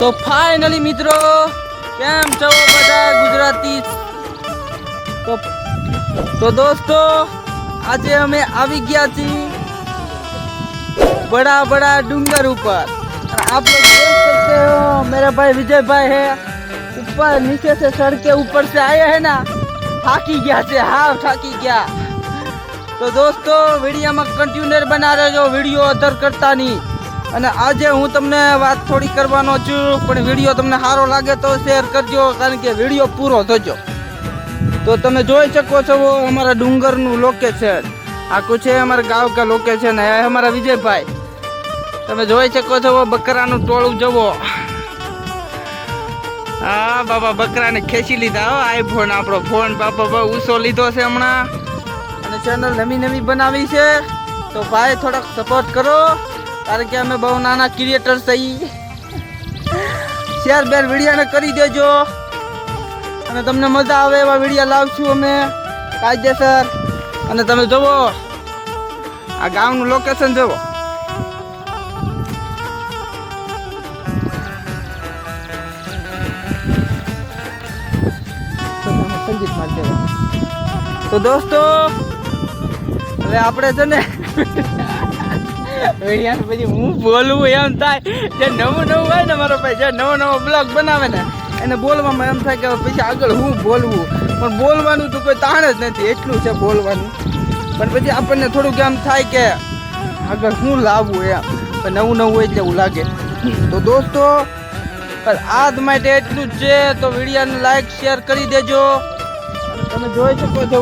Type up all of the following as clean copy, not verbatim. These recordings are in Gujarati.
તો ફાઇનલી મિત્રો કેમ છો બધા ગુજરાતી તો દોસ્તો આજે અમે આવી ગયા છીએ बड़ा डूंगर ऊपर। आप लोग देख सकते हो मेरे भाई विजय भाई है ऊपर नीचे से चढ़ के ऊपर से आए हैं ना, થાકી ગયા છે। हाँ થાકી ગયા। તો દોસ્તો વિડીયોમાં કન્ટિન્યુઅર બના રહેજો, વિડીયો અધર કરતા નહીં। અને આજે હું તમને વાત થોડી કરવાનો છું, પણ વિડીયો તમને સારો લાગે તો શેર કરજો, કારણ કે વિડીયો પૂરો થજો। તો તમે જોઈ શકો છો અમારા ડુંગરનું લોકેશન, આ કુછ है हमारे गांव का लोकेशन है। हमारा विजय भाई તમે જોઈ શકો છો બકરાનું ટોળું જવો। હા બાબા બકરાને ખેંચી લીધા હો। આઈફોન આપણો ફોન બાપા બહુ ઊંચો લીધો છે હમણાં, અને ચેનલ નવી બનાવી છે। તો ભાઈ થોડાક સપોર્ટ કરો, કારણ કે અમે બહુ નાના ક્રિએટર થઈ। શેર બેર વિડીયોને કરી દેજો, અને તમને મજા આવે એવા વિડીયો લાવશું અમે કાયદેસર। અને તમે જુઓ આ ગામનું લોકેશન જુઓ। તો દોસ્તો હવે આપણે છે ને વિડીયો પછી હું બોલવું એમ થાય, જે નવું હોય ને મારો ભાઈ, જે નવો બ્લોગ બનાવે ને એને બોલવામાં એમ થાય કે પછી આગળ હું બોલવું, પણ બોલવાનું તો કોઈ તાણ જ નથી, એટલું છે બોલવાનું। પણ પછી આપણને થોડુંક એમ થાય કે આગળ શું લાવવું એમ, પણ નવું હોય એટલે એવું લાગે। તો દોસ્તો આજ માટે એટલું જ છે। તો વિડીયોને લાઈક શેર કરી દેજો। તમે જોઈ શકો છો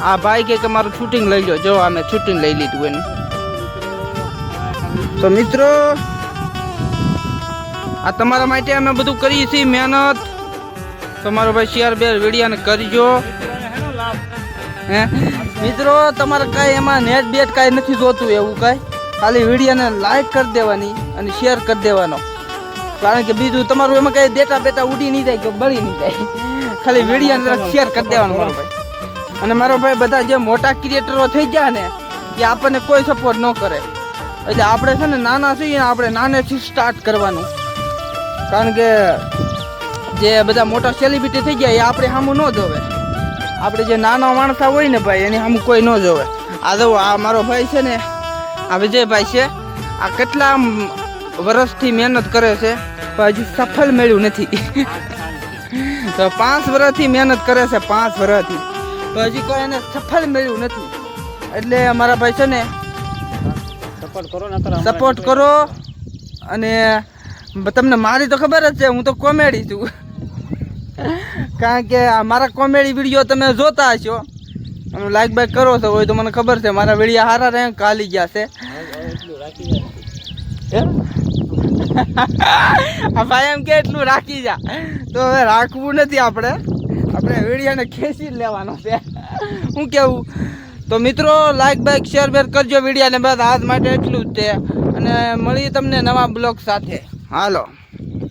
આ ભાઈ કે મારું શૂટિંગ લઈ લો, જો અમે શૂટિંગ લઈ લીધું એનું। તો મિત્રો આ તમારા માટે અમે બધું કરીએ છીએ મહેનત। તમારો ભાઈ શેર બેર વિડીયોને કરજો। હે મિત્રો તમારે કાંઈ એમાં નેટ બેટ કાંઈ નથી જોતું એવું કાંઈ, ખાલી વિડીયોને લાઈક કરી દેવાની અને શેર કરી દેવાનો, કારણ કે બીજું તમારું એમાં કાંઈ ડેટા બેટા ઉડી નહીં જાય કે બળી નહીં જાય, ખાલી વિડીયોને શેર કરી દેવાનું મારો ભાઈ। અને મારો ભાઈ બધા જે મોટા ક્રિએટરો થઈ ગયા ને એ આપણને કોઈ સપોર્ટ ન કરે, એટલે આપણે છે ને નાના છીએ ને આપણે નાનેથી સ્ટાર્ટ કરવાનું, કારણ કે જે બધા મોટા સેલિબ્રિટી થઈ ગયા એ આપણે સામું ન જોવે, આપણે જે નાના માણસા હોય ને ભાઈ એની સામું કોઈ ન જોવે। આ જો આ મારો ભાઈ છે ને આ વિજયભાઈ છે, આ કેટલા વર્ષથી મહેનત કરે છે પણ હજી સફળ મળ્યું નથી। તો 5 વર્ષથી મહેનત કરે છે, 5 વર્ષથી, તો હજી કોઈ એને સફળ મળ્યું નથી। એટલે અમારા ભાઈ છે ને સપોર્ટ કરો। અને તમને મારી તો ખબર જ છે, હું તો કોમેડી છું, કારણ કે મારા કોમેડી વિડીયો તમે જોતા હશો અને લાઈક બાઈક કરો છો હોય તો મને ખબર છે મારા વિડીયો સારા રેન્ક હાલી ગયા છે। ભાઈ એમ કે એટલું રાખી જા, તો હવે રાખવું નથી, આપણે વિડીયોને ખેંચી જ લેવાનો છે। શું કેવું? તો મિત્રો લાઈક બાઈક શેર બેર કરજો વિડીયોને, બસ આજ માટે એટલું જ છે, અને મળીએ તમને નવા બ્લોગ સાથે। હાલો।